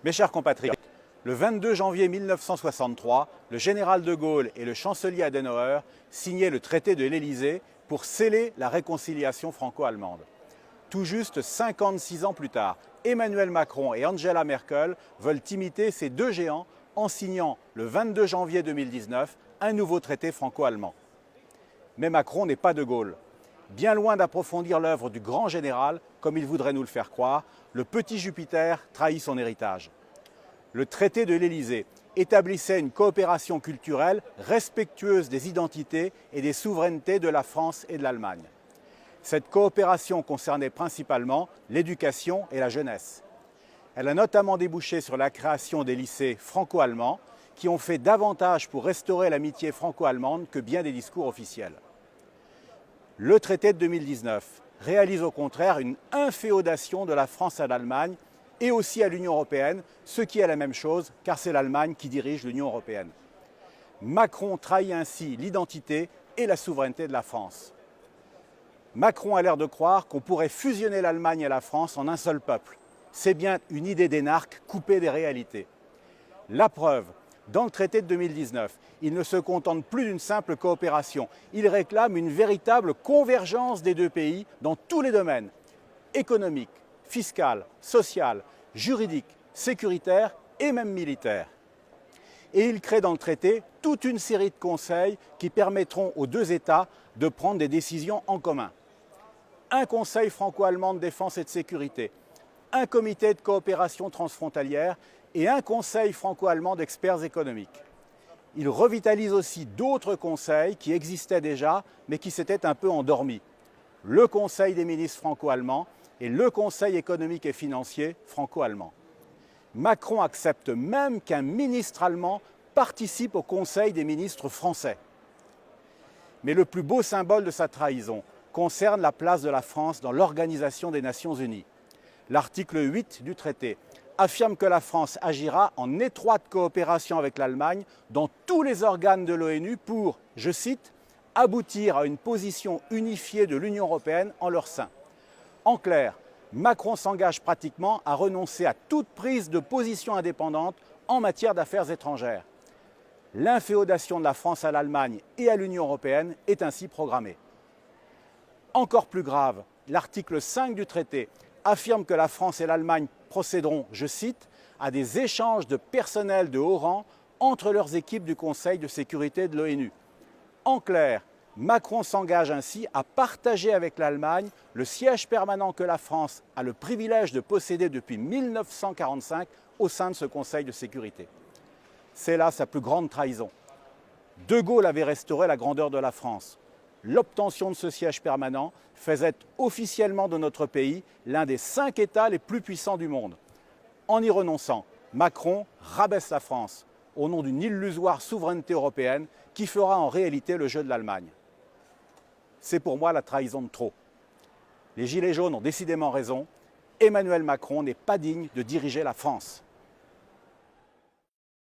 Mes chers compatriotes, le 22 janvier 1963, le général de Gaulle et le chancelier Adenauer signaient le traité de l'Élysée pour sceller la réconciliation franco-allemande. Tout juste 56 ans plus tard, Emmanuel Macron et Angela Merkel veulent imiter ces deux géants en signant le 22 janvier 2019 un nouveau traité franco-allemand. Mais Macron n'est pas de Gaulle. Bien loin d'approfondir l'œuvre du grand général, comme il voudrait nous le faire croire, le petit Jupiter trahit son héritage. Le traité de l'Élysée établissait une coopération culturelle respectueuse des identités et des souverainetés de la France et de l'Allemagne. Cette coopération concernait principalement l'éducation et la jeunesse. Elle a notamment débouché sur la création des lycées franco-allemands qui ont fait davantage pour restaurer l'amitié franco-allemande que bien des discours officiels. Le traité de 2019 réalise au contraire une inféodation de la France à l'Allemagne et aussi à l'Union européenne, ce qui est la même chose car c'est l'Allemagne qui dirige l'Union européenne. Macron trahit ainsi l'identité et la souveraineté de la France. Macron a l'air de croire qu'on pourrait fusionner l'Allemagne et la France en un seul peuple. C'est bien une idée d'énarque coupée des réalités. La preuve, dans le traité de 2019, il ne se contente plus d'une simple coopération. Il réclame une véritable convergence des deux pays dans tous les domaines, économique, fiscal, social, juridique, sécuritaire et même militaire. Et il crée dans le traité toute une série de conseils qui permettront aux deux États de prendre des décisions en commun. Un conseil franco-allemand de défense et de sécurité, un comité de coopération transfrontalière et un conseil franco-allemand d'experts économiques. Il revitalise aussi d'autres conseils qui existaient déjà mais qui s'étaient un peu endormis. Le conseil des ministres franco-allemands et le conseil économique et financier franco-allemand. Macron accepte même qu'un ministre allemand participe au conseil des ministres français. Mais le plus beau symbole de sa trahison concerne la place de la France dans l'Organisation des Nations Unies. L'article 8 du traité affirme que la France agira en étroite coopération avec l'Allemagne dans tous les organes de l'ONU pour, je cite, « aboutir à une position unifiée de l'Union européenne en leur sein ». En clair, Macron s'engage pratiquement à renoncer à toute prise de position indépendante en matière d'affaires étrangères. L'inféodation de la France à l'Allemagne et à l'Union européenne est ainsi programmée. Encore plus grave, l'article 5 du traité affirme que la France et l'Allemagne procéderont, je cite, à des échanges de personnel de haut rang entre leurs équipes du Conseil de sécurité de l'ONU. En clair, Macron s'engage ainsi à partager avec l'Allemagne le siège permanent que la France a le privilège de posséder depuis 1945 au sein de ce Conseil de sécurité. C'est là sa plus grande trahison. De Gaulle avait restauré la grandeur de la France. L'obtention de ce siège permanent faisait officiellement de notre pays l'un des 5 États les plus puissants du monde. En y renonçant, Macron rabaisse la France au nom d'une illusoire souveraineté européenne qui fera en réalité le jeu de l'Allemagne. C'est pour moi la trahison de trop. Les Gilets jaunes ont décidément raison. Emmanuel Macron n'est pas digne de diriger la France.